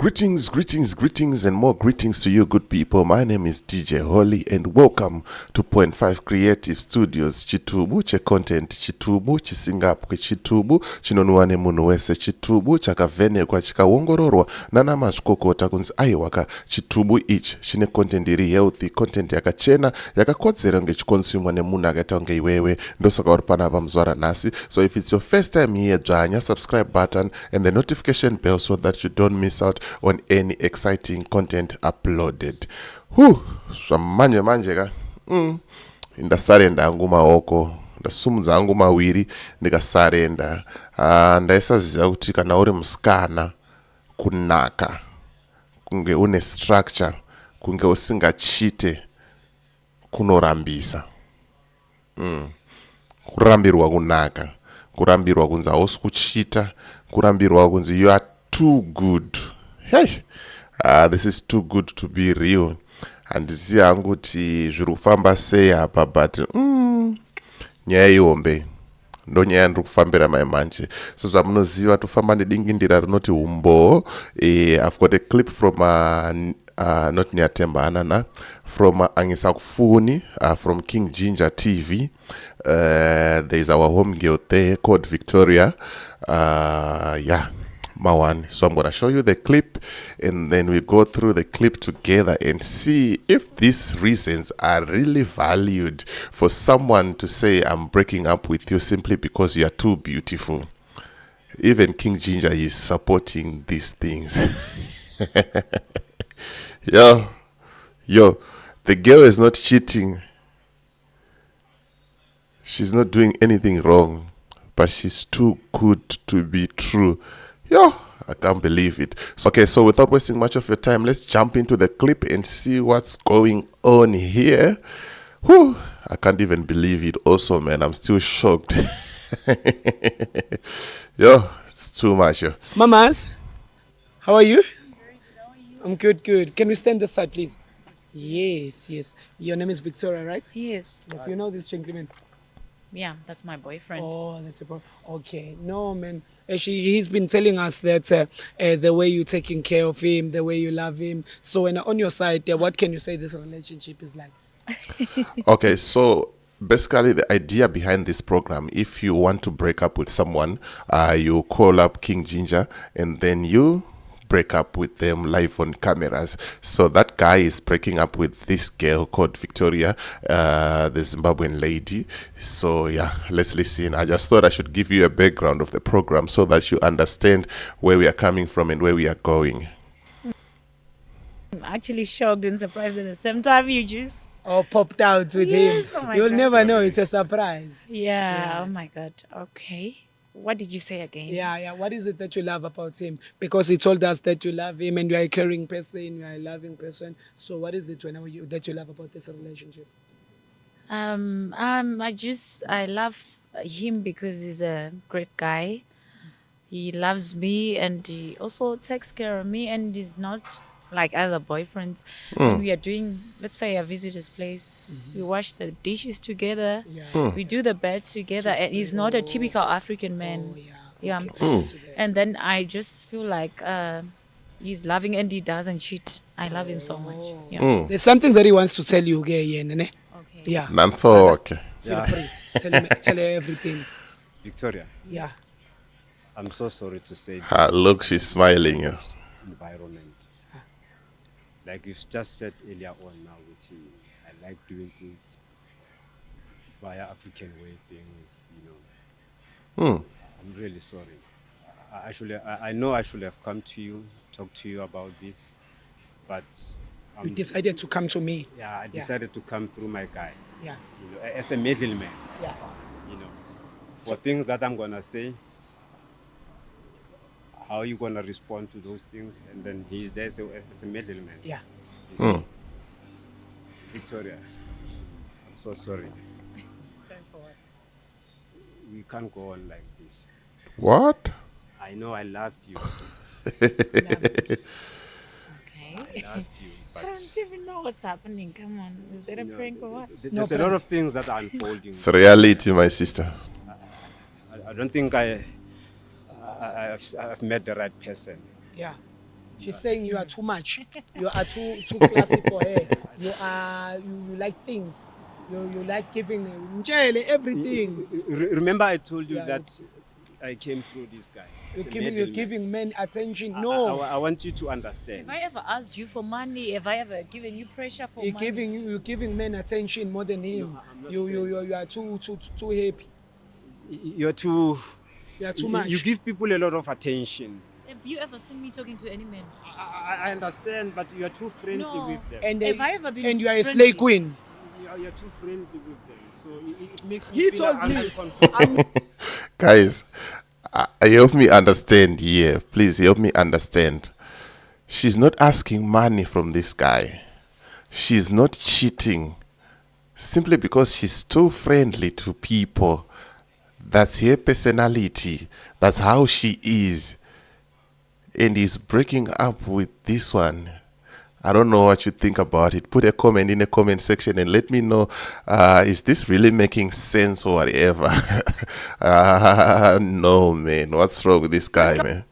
Greetings, and more greetings to you, good people. My name is DJ Holly, and welcome to Point 5 Creative Studios. Chitubu che content, chitubu chisingapu, chitubu chinonwane muno wese, chitubu chakavenekwa chikaongororwa nana mazvikokota kunzi aiwaka chitubu ichi chine content iri healthy, content yakachena, yakakodzera ngechikonsumwa nemunhu akaita kunge iwewe. Ndosaka uri panapa muzuva ranhasi. So if it's your first time here, dzvanya subscribe button and the notification bell so that you don't miss out on any exciting content uploaded. Manje ka ndasarenda angu maoko, ndasumudza angu mawiri ndikasarenda. Ndaisaziva kuti kana uri musikana kunaka kunge une structure, kunge usingachite kunorambisa. Kurambirwa kunaka, kurambirwa kunzi hausi kuchita, kurambirwa kunzi you are too good. Hey, this is too good to be real. Handizivi hangu kuti zviri kufamba sei apa, but nyaya ihombe ndo nyaya yandiri kufambira manje. So zvamunoziva tofamba nedingindira rinoti umbo. I've got a clip from not near Tembanana, from Angisa Kufuni, from King Ginger TV. There's our home girl there called Victoria. Mawan. So I'm going to show you the clip, and then we go through the clip together and see if these reasons are really valued for someone to say I'm breaking up with you simply because you are too beautiful. Even King Ginger is supporting these things. Yo, the girl is not cheating. She's not doing anything wrong, but she's too good to be true. Yo, I can't believe it. So without wasting much of your time, let's jump into the clip and see what's going on here. I can't even believe it also, man. I'm still shocked. Yo, it's too much. Yo. Mamas, how are you? I'm good. Can we stand this side, please? Yes. Your name is Victoria, right? Yes. Yes, you know this gentleman? Yeah, that's my boyfriend. Oh, that's your boyfriend. Okay. No, man. Actually, he's been telling us that the way you're taking care of him, the way you love him. So when on your side, what can you say this relationship is like? Okay, so basically the idea behind this program, if you want to break up with someone, you call up King Ginger and then you break up with them live on cameras. So that guy is breaking up with this girl called Victoria, the Zimbabwean lady. So yeah, let's listen. I just thought I should give you a background of the program so that you understand where we are coming from and where we are going. I'm actually shocked and surprised at the same time. You just popped out with him. Oh my You'll God. never know. It's a surprise. Yeah. Oh my God. Okay. What did you say again? Yeah. What is it that you love about him? Because he told us that you love him and you are a caring person, you are a loving person. So what is it that you love about this relationship? I love him because he's a great guy. He loves me and he also takes care of me, and he's not like other boyfriends. When we are doing, let's say, a visitor's place, we wash the dishes together, we do the bed together, and he's not a typical African man. And then I just feel like he's loving and he doesn't cheat. I love him so much. There's something that he wants to tell you, okay? Yeah. Nanso, okay. Feel free. Tell her everything. Victoria. Yeah. I'm so sorry to say this. Look, she's smiling. Environment. Like you've just said earlier on now, which I like doing things via African way things, I'm really sorry. I know I should have come to you, talk to you about this, but You decided to come to me. Yeah, I decided to come through my guy. Yeah. As a middleman. Yeah. For things that I'm gonna say, how are you gonna respond to those things? And then he's there as a middleman. Yeah. You see? Victoria, I'm so sorry. Sorry for what? We can't go on like this. What? I know I loved you. Okay. I loved you, I but don't even know what's happening. Come on. Is that a prank or what? there's a lot of things that are unfolding. It's reality, my sister. I don't think I've met the right person. Yeah. She's saying you are too much. You are too classy for her. You like things. You like giving everything. Remember I told you Yeah, that I came through this guy. You're giving men attention. I No, want you to understand. Have I ever asked you for money? Have I ever given you pressure for money? you're giving men attention more than him. No, I'm not You are too happy. You're too... You are too much. You give people a lot of attention. Have you ever seen me talking to any man? I understand, but you are too friendly No. with them. And Have I ever been and you are a friendly? slay queen. You're too friendly with them. So it makes me He feel told I'm me. uncomfortable. Guys, help me understand here. Please help me understand. She's not asking money from this guy. She's not cheating. Simply because she's too friendly to people. That's her personality. That's how she is. And he's breaking up with this one. I don't know what you think about it. Put a comment in the comment section and let me know, is this really making sense or whatever? No, man. What's wrong with this guy, man?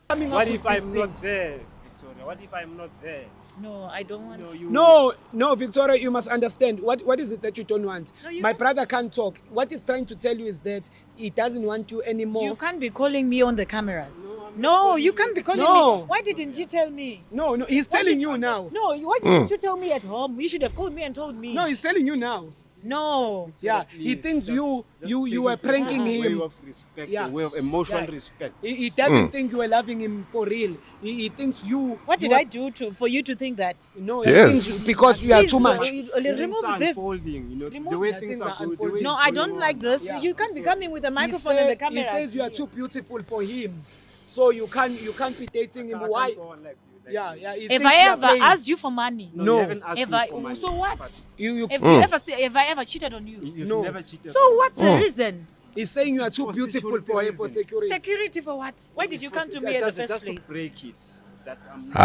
What if I'm not there, Victoria? What if I'm not there? No, I don't want. No, Victoria, you must understand. What is it that you don't want? No, you My don't. brother can't talk. What he's trying to tell you is that he doesn't want you anymore. You can't be calling me on the cameras. No, you can't be calling No. me. Why didn't you tell me? No, he's telling you now. No, why didn't you tell me at home? You should have called me and told me. No, he's telling you now. No. Yeah, he Please, thinks just you were take it as pranking a him. way of respect, Yeah. a way of emotional Yeah. respect. He doesn't think you were loving him for real. He thinks you. What did you I are- do for you to think that? No, Yes. he thinks because you are Please, too much. Things remove are this. unfolding, you know, the Remove way that. things Things are are going. The way unfolding. No, it's I going don't on. like this. Yeah. You can't be coming with a He microphone and the said- camera. He says you are too beautiful for him, so you can't be dating him. I can't Why? go on like you, like Yeah, you. yeah. he If thinks I you are ever playing. asked you for money, No, No. you haven't asked if me I for money. so what? but you Have I ever cheated on you? You've No. never cheated. So on me. what's the reason? he's saying you are It's too for beautiful security for him for reasons. security. Security for what? Why did you come to me in the first just place? to break it. That I'm not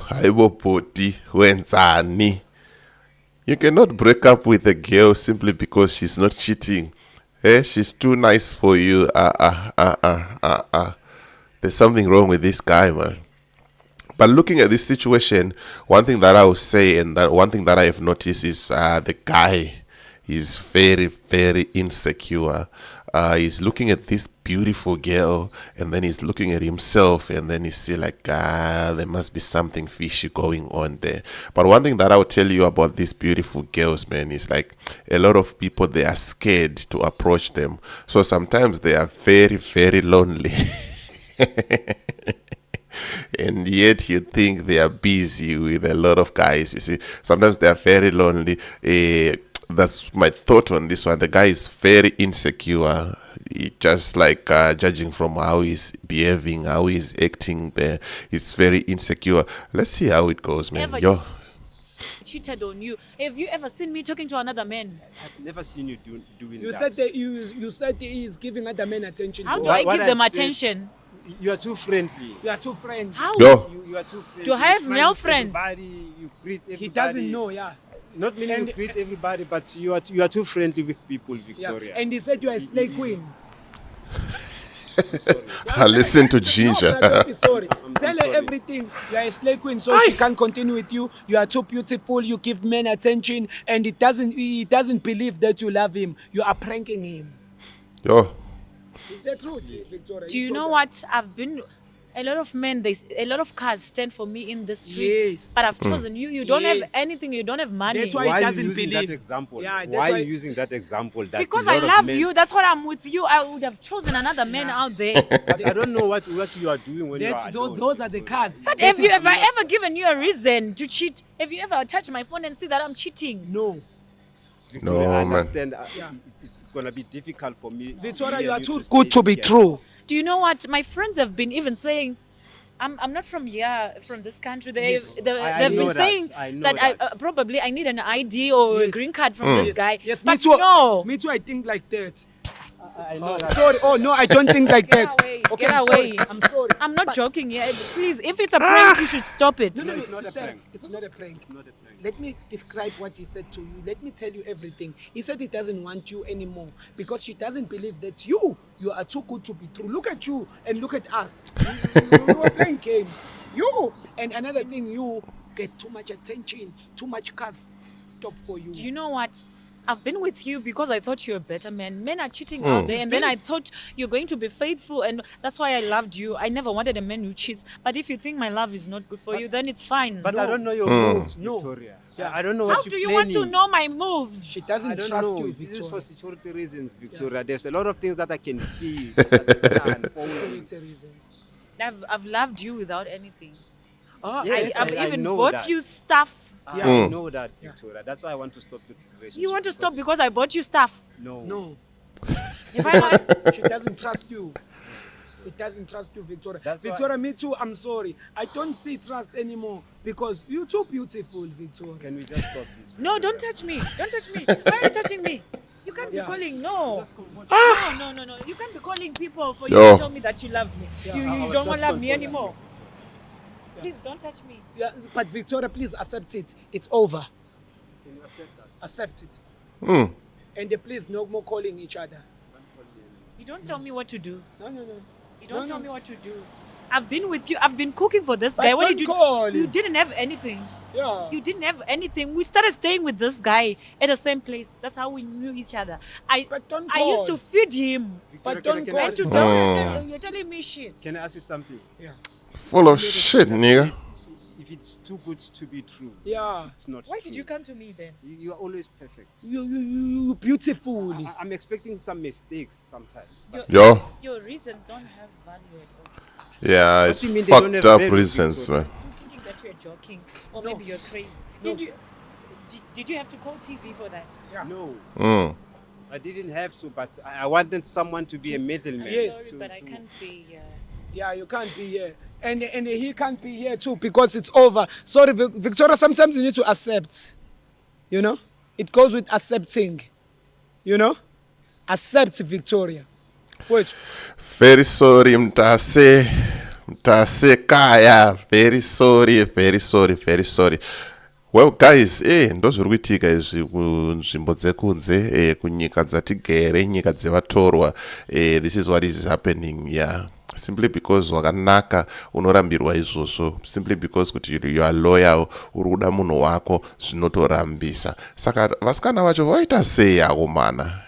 Hayibo bhoti wenzani. You cannot break up with a girl simply because she's not cheating. She's too nice for you. There's something wrong with this guy, man. But looking at this situation, one thing that I will say, and that one thing that I have noticed is the guy is very, very insecure. He's looking at this beautiful girl, and then he's looking at himself, and then he see like, there must be something fishy going on there. But one thing that I will tell you about these beautiful girls, man, is like a lot of people, they are scared to approach them. So sometimes they are very, very lonely. And yet you think they are busy with a lot of guys. You see, sometimes they are very lonely. That's my thought on this one. The guy is very insecure. He just like judging from how he's behaving, how he's acting there, he's very insecure. Let's see how it goes, man. Ever cheated on you? Have you ever seen me talking to another man? I've never seen you doing You that. said that you said he is giving other men attention. How to do her. I What give them I've said- attention? You are too friendly. You are two friends. How? Yo. You are too friendly. Do I have You smile male with friends? Everybody, you greet everybody. He doesn't know. Yeah. Not meaning And- you greet everybody, but you are too friendly with people, Yeah. Victoria. And he said you are a slay queen. Listen to No, Ginger. brother, don't be sorry. I'm Tell her sorry. everything. You are a slay queen, so she can't continue with you. You are too beautiful. You give men attention, and he doesn't believe that you love him. You are pranking him. Yo. Is that true, Victoria? Do you told know her. what? I've been. A lot of men, a lot of cars stand for me in the streets. Yes. But I've chosen you. You don't Yes. have anything. You don't have money. That's why Why he are doesn't you using believe. that example? Yeah, that's Why are why- you using that example? That Because a I lot of love men- you. That's what I'm with you. I would have chosen another man out there. But I don't know what you are doing when you That's are those, alone, those are the Victoria. cards. But have you ever given you a reason to cheat? Have you ever touched my phone and see that I'm cheating? No. Victoria, No, I man. understand. Yeah. It's gonna be difficult for me. Victoria, me you and are too stay good to be together. true. Do you know what? My friends have been even saying, I'm not from here, from this country. They've I been know that. saying I know that, that. probably I need an ID or a Yes. green card from this guy. Yes, but me too. no. Me too. I think like that. I know that. Sorry. Oh no, I don't think like Get that. away, Okay, get I'm away. sorry. I'm sorry. I'm not joking here. Please, if it's a prank, you should stop it. No, it's not a sister, prank. It's not a prank. It's not a prank. Let me describe what he said to you. Let me tell you everything. He said he doesn't want you anymore because she doesn't believe that you You are too good to be true. Look at you and look at us. We were playing games. You and another thing, you get too much attention, too much cars stop for you. Do you know what? I've been with you because I thought you're a better man. Men are cheating out there, and then I thought you're going to be faithful, and that's why I loved you. I never wanted a man who cheats. But if you think my love is not good for you, then it's fine. But I don't know your moves, No. Victoria. Yeah. I don't know what How you're do you planning. want to know my moves? She I doesn't don't trust know. you, This is Victoria. for security reasons, Victoria. There's a lot of things that I can see. that I can follow. Security reasons. I've loved you without anything. Yes, I've I even know bought that. you stuff. I know that, Victoria. That's why I want to stop this relationship. You want to stop because I bought you stuff. No. No, If I want, she doesn't trust you. It doesn't trust you, Victoria. That's why- Victoria, me too, I'm sorry. I don't see trust anymore because you're too beautiful, Victoria. Can we just stop this? no, don't touch me. Don't touch me. Why are you touching me? You can't Yeah. be calling. No. No. You can't be calling people for Yo. you to tell me that you love me. Yeah, You I was don't just want to love me confirming. anymore. Please don't touch me. Yeah, but Victoria, please accept it. It's over. Can you accept that? Accept it. Mm. And please, no more calling each other. You don't tell me what to do. No. You don't No, tell no. me what to do. I've been with you. I've been cooking for this But guy. What don't did you call. You didn't have anything. Yeah. You didn't have anything. We started staying with this guy at the same place. That's how we knew each other. But don't I used to call. feed him. But Victoria, don't can call. I And ask to you tell you're telling me shit. Can I ask you something? Yeah. Full of shit, nigga. If it's too good to be true, Yeah. it's not Why true. did you come to me then? You are always perfect. You beautiful. I'm expecting some mistakes sometimes. But Your reasons don't have value at all. Yeah, What it's do you mean they don't fucked have up value, reasons, Victoria? man. I'm thinking that you're joking. Or No. maybe you're crazy. No. Did you have to call TV for that? no, Mm. I didn't have to, but I wanted someone to be a middleman. I'm Yes. sorry, but I can't be. Yeah, you can't be here. And he can't be here too because it's over. Sorry, Victoria, sometimes you need to accept. You know? It goes with accepting. You know? Accept, Victoria. Wait. Very sorry, mtase kaya. Very sorry. Well, guys, ndo zviri kuitika izvi kunzvimbo dzekunze kunyika dzatigere, nyika dzevatorwa. This is what is happening, yeah. Simply because wakanaka unorambirwa izvozvo, simply because kuti you are loyal, uri kuda munhu wako zvinotorambisa. Saka vasikana vacho voita sei akomana?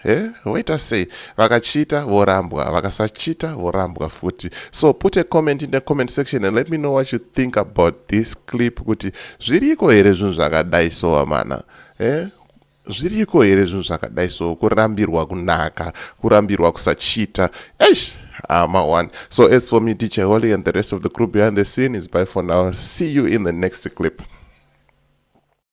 Voita sei? Vakachita vorambwa, vakasachita vorambwa futi. So put a comment in the comment section and let me know what you think about this clip, kuti zviriko here zvinhu zvakadai so amana? Zviriko here zvinhu zvakadai so, kurambirwa kunaka, kurambirwa kusachita. My one. So as for me, DJ Holly and the rest of the group behind the scene is bye for now. See you in the next clip.